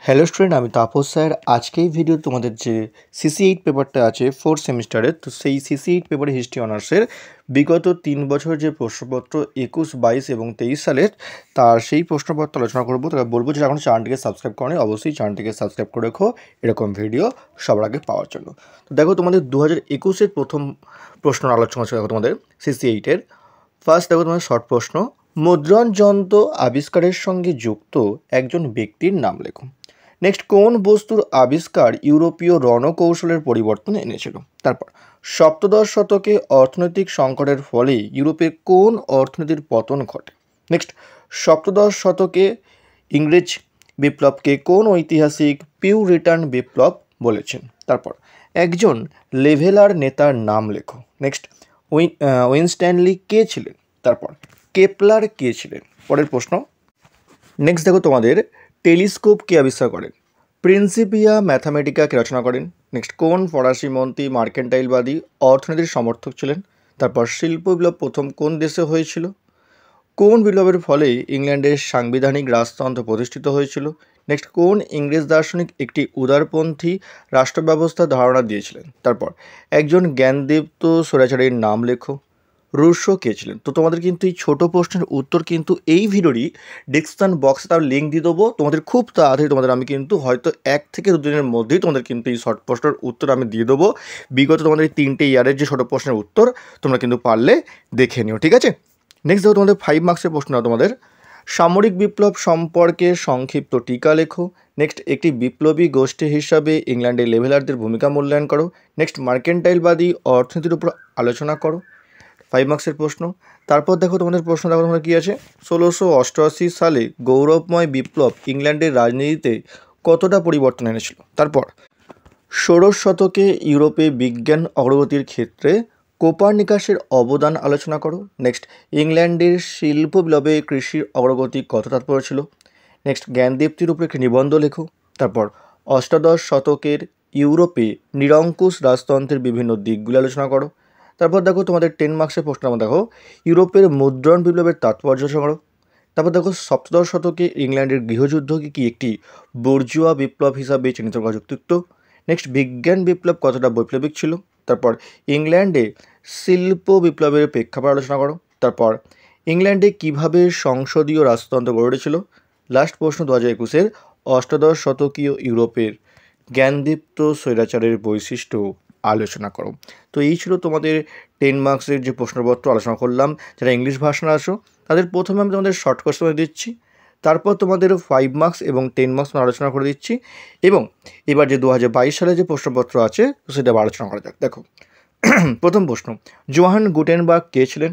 Hello student, আমি Tapas sir. আজকে এই ভিডিও তোমাদের যে CC8 পেপারটা আছে 4th সেমিস্টারের, তো সেই CC8 পেপারে হিস্ট্রি অনার্সের বিগত 3 বছর যে প্রশ্নপত্র 21, 22 এবং 23 সালের, তার সেই প্রশ্নপত্র আলোচনা করবো। তবে বলবো যে এখন চ্যানেলটিকে সাবস্ক্রাইব করে অবশ্যই চ্যানেলটিকে সাবস্ক্রাইব করে রেখো এরকম ভিডিও সবার আগে পাওয়ার জন্য। তো দেখো, তোমাদের 2021-এর প্রথম প্রশ্ন আলোচনা হচ্ছে। দেখো তোমাদের CC8-এর ফার্স্ট, দেখো তোমাদের শর্ট প্রশ্ন, মুদ্রণ যন্ত্র আবিষ্কারের সঙ্গে যুক্ত একজন ব্যক্তির নাম লেখো। নেক্সট, কোন বস্তুর আবিষ্কার ইউরোপীয় রণকৌশলের পরিবর্তন এনেছিল? তারপর, সপ্তদশ শতকে অর্থনৈতিক সংকটের ফলে ইউরোপে কোন অর্থনীতির পতন ঘটে? নেক্সট, সপ্তদশ শতকে ইংরেজ বিপ্লবকে কোন ঐতিহাসিক পিউরিটান বিপ্লব বলেছেন? তারপর, একজন লেভেলার নেতার নাম লেখো। নেক্সট, উইনস্ট্যানলি কে ছিলেন? তারপর, কেপলার কে ছিলেন? পরের প্রশ্ন। নেক্সট দেখো তোমাদের, টেলিস্কোপ কে আবিষ্কার করেন? প্রিন্সিপিয়া ম্যাথামেটিকা কে রচনা করেন? নেক্সট, কোন ফরাসি মন্ত্রী মার্কেন্টাইলবাদী অর্থনীতির সমর্থক ছিলেন? তারপর, শিল্প বিপ্লব প্রথম কোন দেশে হয়েছিল? কোন বিপ্লবের ফলে ইংল্যান্ডের সাংবিধানিক রাজতন্ত্র প্রতিষ্ঠিত হয়েছিল? নেক্সট, কোন ইংরেজ দার্শনিক একটি উদারপন্থী রাষ্ট্র ব্যবস্থার ধারণা দিয়েছিলেন? তারপর, একজন জ্ঞানদীপ্ত স্বৈরাচারীর নাম লেখো। রুশো কে ছিলেন? তো তোমাদের কিন্তু এই ছোটো প্রশ্নের উত্তর কিন্তু এই ভিডিওরই ডিসক্রিপশন বক্সে তার লিঙ্ক দিয়ে দেবো। তোমাদের খুব তাড়াতাড়ি তোমাদের আমি কিন্তু হয়তো 1 থেকে 2 দিনের মধ্যেই তোমাদের কিন্তু এই শর্ট প্রশ্নের উত্তর আমি দিয়ে দেবো। বিগত তোমাদের এই 3টে ইয়ারের যে ছোটো প্রশ্নের উত্তর তোমরা কিন্তু পারলে দেখে নিও, ঠিক আছে? নেক্সট দেখো তোমাদের 5 মার্কসের প্রশ্ন, তোমাদের সামরিক বিপ্লব সম্পর্কে সংক্ষিপ্ত টিকা লেখো। নেক্সট, একটি বিপ্লবী গোষ্ঠী হিসাবে ইংল্যান্ডের লেভেলারদের ভূমিকা মূল্যায়ন করো। নেক্সট, মার্কেন্টাইলবাদী অর্থনীতির উপর আলোচনা করো। 5 মার্কসের প্রশ্ন। তারপর দেখো তোমাদের প্রশ্ন, দেখো তোমাদের কী আছে, 1688 সালে গৌরবময় বিপ্লব ইংল্যান্ডের রাজনীতিতে কতটা পরিবর্তন এনেছিল? তারপর, ষোড়শ শতকে ইউরোপে বিজ্ঞান অগ্রগতির ক্ষেত্রে কোপার্নিকাসের অবদান আলোচনা করো। নেক্সট, ইংল্যান্ডের শিল্প বিপ্লবে কৃষির অগ্রগতি কত তাৎপর্য ছিল? নেক্সট, জ্ঞানদীপ্তির উপর একটি নিবন্ধ লেখো। তারপর, অষ্টাদশ শতকের ইউরোপে নিরঙ্কুশ রাজতন্ত্রের বিভিন্ন দিকগুলি আলোচনা করো। তারপর দেখো তোমাদের 10 মার্কসের প্রশ্ন, দেখো ইউরোপের মুদ্রণ বিপ্লবের তাৎপর্য করো। তারপর দেখো, সপ্তদশ শতকে ইংল্যান্ডের গৃহযুদ্ধকে কি একটি বুর্জুয়া বিপ্লব হিসাবে চিহ্নিত করা যুক্তিযুক্ত? নেক্সট, বিজ্ঞান বিপ্লব কতটা বৈপ্লবিক ছিল? তারপর, ইংল্যান্ডে শিল্প বিপ্লবের প্রেক্ষাপট আলোচনা করো। তারপর, ইংল্যান্ডে কিভাবে সংসদীয় রাজতন্ত্র গড়ে উঠেছিল? লাস্ট প্রশ্ন 2021-এর, অষ্টাদশ শতকীয় ইউরোপের জ্ঞানদীপ্ত স্বৈরাচারের বৈশিষ্ট্য আলোচনা করো। তো এই ছিল তোমাদের 10 মার্কসের যে প্রশ্নপত্র আলোচনা করলাম। যারা ইংলিশ ভার্সন আসো তাদের প্রথমে আমি তোমাদের শর্ট কোশ্চেন দিচ্ছি, তারপর তোমাদের 5 মার্কস এবং 10 মার্কস আলোচনা করে দিচ্ছি, এবং এবার যে 2022 সালে যে প্রশ্নপত্র আছে সেটা আলোচনা করা যাক। দেখো, প্রথম প্রশ্ন, জোহান গুটেনবার্গ কে ছিলেন?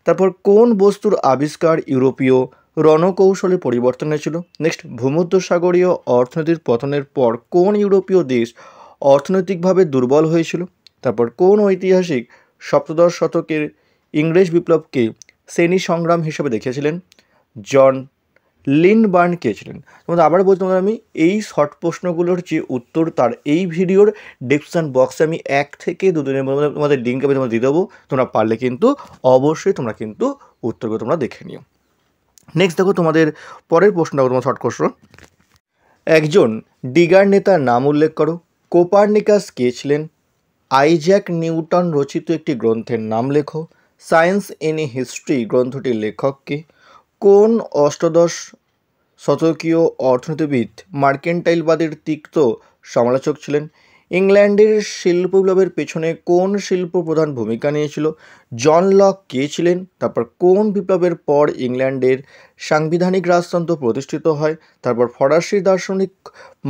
তারপর, কোন বস্তুর আবিষ্কার ইউরোপীয় রণকৌশলে পরিবর্তন হয়েছিল? নেক্সট, ভূমধ্যসাগরীয় অর্থনীতির পতনের পর কোন ইউরোপীয় দেশ অর্থনৈতিকভাবে দুর্বল হয়েছিল? তারপর, কোন ঐতিহাসিক সপ্তদশ শতকের ইংরেজ বিপ্লবকে শ্রেণী সংগ্রাম হিসেবে দেখেছিলেন? জন লিনবার্ন কে ছিলেন? তোমাদের আবার বলতে আমি এই শর্ট প্রশ্নগুলোর যে উত্তর তার এই ভিডিওর ডেসক্রিপশন বক্সে আমি 1 থেকে 2 দিনের মধ্যে তোমাদের লিঙ্ক আমি তোমাদের দিয়ে দেবো। তোমরা পারলে কিন্তু অবশ্যই তোমরা কিন্তু উত্তরগুলো তোমরা দেখে নিও। নেক্সট দেখো তোমাদের পরের প্রশ্ন, দেখো তোমার শর্ট কোশ্চেন, একজন ডিগার নেতার নাম উল্লেখ করো। কোপার্নিকাস কে ছিলেন? আইজ্যাক নিউটন রচিত একটি গ্রন্থের নাম লেখো। সায়েন্স ইন হিস্ট্রি গ্রন্থটির লেখক কে? কোন অষ্টাদশ শতকীয় অর্থনীতিবিদ মার্কেন্টাইলবাদের তিক্ত সমালোচক ছিলেন? ইংল্যান্ডের শিল্প বিপ্লবের পেছনে কোন শিল্প প্রধান ভূমিকা নিয়েছিল? জন লক কে ছিলেন? তারপর, কোন বিপ্লবের পর ইংল্যান্ডের সাংবিধানিক রাজতন্ত্র প্রতিষ্ঠিত হয়? তারপর, ফরাসি দার্শনিক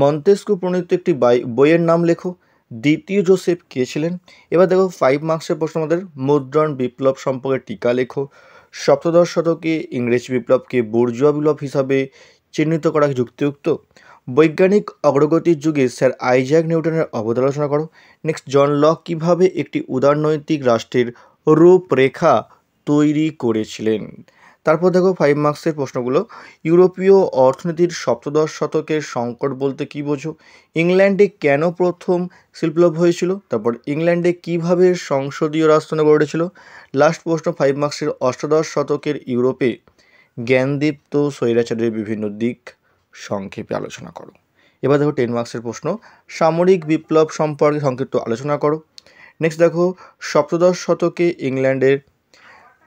মন্তেস্কু প্রণীত একটি বইয়ের নাম লেখো। দ্বিতীয় জোসেফ কে ছিলেন? এবার দেখো 5 মার্কসের প্রশ্ন, আমাদের মুদ্রণ বিপ্লব সম্পর্কে টিকা লেখো। সপ্তদশ শতকে ইংরেজ বিপ্লবকে বুর্জুয়া বিপ্লব হিসাবে চিহ্নিত করা যুক্তিযুক্ত? বৈজ্ঞানিক অগ্রগতির যুগে স্যার আইজ্যাক নিউটনের অবদান আলোচনা করো। নেক্সট, জন লক কীভাবে একটি উদারনৈতিক রাষ্ট্রের রূপরেখা তৈরি করেছিলেন? তারপর দেখো 5 মার্কসের প্রশ্নগুলো, ইউরোপীয় অর্থনীতির সপ্তদশ শতকের সংকট বলতে কী বোঝো? ইংল্যান্ডে কেন প্রথম শিল্পবিপ্লব হয়েছিল? তারপর, ইংল্যান্ডে কীভাবে সংসদীয় রাজতন্ত্র গড়ে উঠেছিল? লাস্ট প্রশ্ন 5 মার্কসের, অষ্টাদশ শতকের ইউরোপে জ্ঞানদীপ্ত স্বৈরাচারের বিভিন্ন দিক সংক্ষেপে আলোচনা করো। এবার দেখো 10 মার্কসের প্রশ্ন, সামরিক বিপ্লব সম্পর্কে সংক্ষিপ্ত আলোচনা করো। নেক্সট দেখো, সপ্তদশ শতকে ইংল্যান্ডের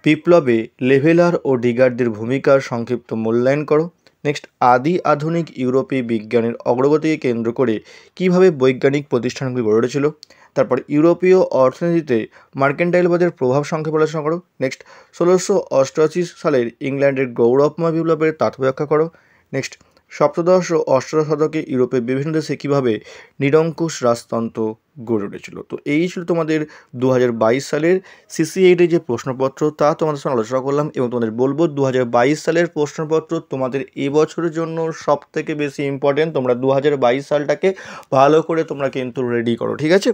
বিপ্লবে লেভেলার ও ডিগারদের ভূমিকার সংক্ষিপ্ত মূল্যায়ন করো। নেক্সট, আদি আধুনিক ইউরোপে বিজ্ঞানের অগ্রগতিকে কেন্দ্র করে কীভাবে বৈজ্ঞানিক প্রতিষ্ঠানগুলি গড়ে উঠেছিল। তারপর ইউরোপীয় অর্থনীতিতে মার্কেন্টাইলবাদের প্রভাব সংক্ষেপে আলোচনা করো। নেক্সট, 1688 সালের ইংল্যান্ডের গৌরবময় বিপ্লবের তাৎপর্য ব্যাখ্যা করো। নেক্সট, সপ্তদশ ও অষ্টাদশ শতকে ইউরোপের বিভিন্ন দেশে কীভাবে নিরঙ্কুশ রাজতন্ত্র গড়ে উঠেছিল। তো এই ছিল তোমাদের 2022 সালের CC8-এর যে প্রশ্নপত্র, তা তোমাদের সঙ্গে আলোচনা করলাম এবং তোমাদের বলবো 2022 সালের প্রশ্নপত্র তোমাদের এবছরের জন্য সব থেকে বেশি ইম্পর্টেন্ট। তোমরা 2022 সালটাকে ভালো করে তোমরা কিন্তু রেডি করো, ঠিক আছে।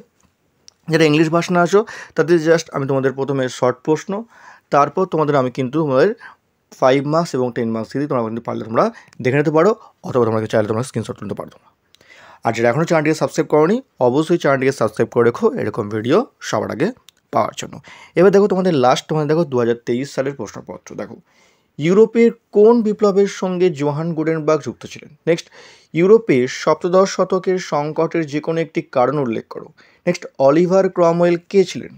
যারা ইংলিশ ভার্সনে আসো তাদের জাস্ট আমি তোমাদের প্রথমে শর্ট প্রশ্ন, তারপর তোমাদের আমি কিন্তু তোমাদের 5 মার্কস এবং 10 মার্কস দিয়ে তোমরা কিন্তু পারলে তোমরা দেখে নিতে পারো, অথবা তোমরা চাইলে তোমরা স্ক্রিনশট তুলতে পারো তোমরা। আর যারা এখনও চ্যানেলটিকে সাবস্ক্রাইব করোনি অবশ্যই চ্যানেলটিকে সাবস্ক্রাইব করে রেখো এরকম ভিডিও সবার আগে পাওয়ার জন্য। এবার দেখো তোমাদের দেখো 2023 সালের প্রশ্নপত্র। দেখো, ইউরোপের কোন বিপ্লবের সঙ্গে জোহান গুটেনবার্গ যুক্ত ছিলেন। নেক্সট, ইউরোপের সপ্তদশ শতকের সংকটের যে কোনো একটি কারণ উল্লেখ করো। নেক্সট, অলিভার ক্রমওয়েল কে ছিলেন।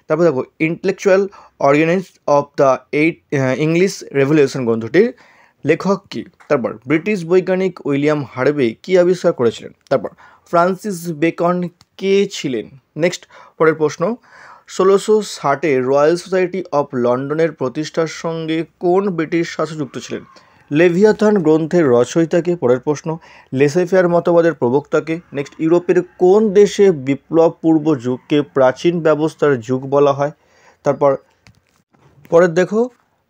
তারপর দেখো, intellectual organise of the English revolution গ্রন্থটির লেখক কী। তারপর ব্রিটিশ বৈজ্ঞানিক উইলিয়াম হার্ভে কী আবিষ্কার করেছিলেন। তারপর ফ্রান্সিস বেকন কে ছিলেন। নেক্সট, পরের প্রশ্ন, 1660-এ রয়্যাল সোসাইটি অফ লন্ডনের প্রতিষ্ঠার সঙ্গে কোন ব্রিটিশ শাসক যুক্ত ছিলেন। লেভিয়াথান গ্রন্থের রচয়িতাকে। পরের প্রশ্ন, লেসেফেয়ার মতবাদের প্রবক্তাকে। নেক্সট, ইউরোপের কোন দেশে বিপ্লব পূর্ব যুগকে প্রাচীন ব্যবস্থার যুগ বলা হয়। তারপর পরের দেখো,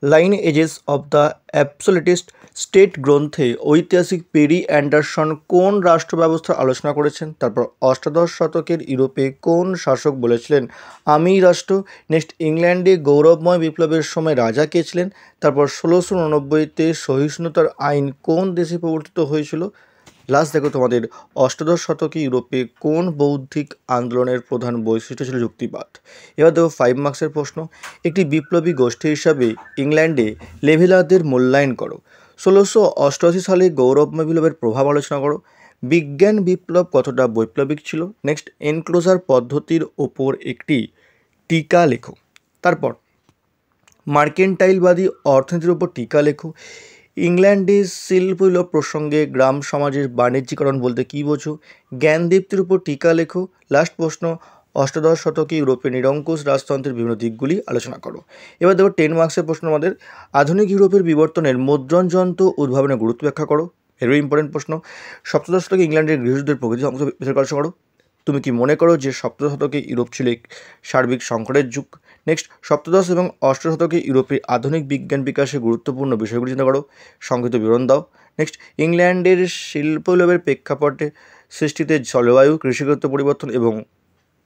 lineages of the absolutist state গ্রন্থে ঐতিহাসিক পেরি অ্যান্ডারসন কোন রাষ্ট্র ব্যবস্থার আলোচনা করেছেন। তারপর অষ্টাদশ শতকের ইউরোপে কোন শাসক বলেছিলেন আমিই রাষ্ট্র। নেক্সট, ইংল্যান্ডে গৌরবময় বিপ্লবের সময় রাজা কে ছিলেন। তারপর 1689-তে সহিষ্ণুতার আইন কোন দেশে প্রবর্তিত হয়েছিল। লাস্ট দেখো তোমাদের অষ্টাদশ শতকে ইউরোপে কোন বৌদ্ধিক আন্দোলনের প্রধান বৈশিষ্ট্য ছিল যুক্তিবাদ। এবার দেখো 5 মার্কসের প্রশ্ন, একটি বিপ্লবী গোষ্ঠী হিসাবে ইংল্যান্ডে লেভেলারদের মূল্যায়ন করো। 1688 সালে গৌরবময় বিপ্লবের প্রভাব আলোচনা করো। বিজ্ঞান বিপ্লব কতটা বৈপ্লবিক ছিল। নেক্সট, এনক্লোজার পদ্ধতির ওপর একটি টিকা লেখো। তারপর মার্কেন্টাইলবাদী অর্থনীতির ওপর টিকা লেখো। ইংল্যান্ডে শিল্প বিপ্লব প্রসঙ্গে গ্রাম সমাজের বাণিজ্যিকরণ বলতে কী বোঝো। জ্ঞানদীপ্তির উপর টিকা লেখো। লাস্ট প্রশ্ন, অষ্টাদশ শতকে ইউরোপে নিরঙ্কুশ রাজতন্ত্রের বিভিন্ন দিকগুলি আলোচনা করো। এবার দেখো 10 মার্কসের প্রশ্ন আমাদের, আধুনিক ইউরোপের বিবর্তনের মুদ্রণ যন্ত্র উদ্ভাবনের গুরুত্ব ব্যাখ্যা করো। ভেরি ইম্পর্টেন্ট প্রশ্ন। সপ্তদশ শতকে ইংল্যান্ডের গৃহযুদ্ধের প্রকৃতি বিচার আলোচনা করো। তুমি কি মনে করো যে সপ্তদশ শতকে ইউরোপ ছিল এক সার্বিক সংকটের যুগ। নেক্সট, সপ্তদশ এবং অষ্টাদশ শতকে ইউরোপে আধুনিক বিজ্ঞান বিকাশে গুরুত্বপূর্ণ বিষয়গুলি চিন্তা করো, সংক্ষিপ্ত বিবরণ দাও। নেক্সট, ইংল্যান্ডের শিল্প বিপ্লবের প্রেক্ষাপটে সৃষ্টিতে জলবায়ু, কৃষিগত পরিবর্তন এবং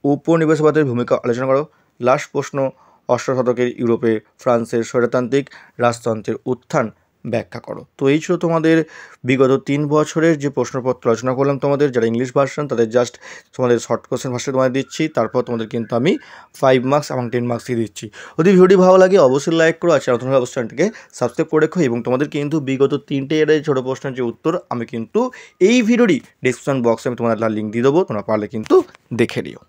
উপনিবেশবাদের ভূমিকা আলোচনা করো। লাস্ট প্রশ্ন, অষ্টাদশ শতকের ইউরোপে ফ্রান্সের স্বৈরতান্ত্রিক রাজতন্ত্রের উত্থান ব্যাখ্যা করো। তো এই ছিল তোমাদের বিগত 3 বছরের যে প্রশ্নপত্র আলোচনা করলাম তোমাদের যারা ইংলিশ ভার্সন তাদের জাস্ট তোমাদের শর্ট কোশ্চেন ভার্সন তোমাদের দিচ্ছি, তারপর তোমাদের কিন্তু আমি 5 মার্কস এবং 10 মার্কস দিয়ে দিচ্ছি। যদি ভিডিওটি ভালো লাগে অবশ্যই লাইক করো, আর নতুন অবশ্যই চ্যানেলটিকে সাবস্ক্রাইব করে রেখো এবং তোমাদের কিন্তু বিগত 3টে এর ছোটো প্রশ্নের যে উত্তর আমি কিন্তু এই ভিডিওটি ডিসক্রিপশন বক্সে আমি তোমাদের লিঙ্ক দিয়ে দেবো, তোমরা পারলে কিন্তু দেখে নিও।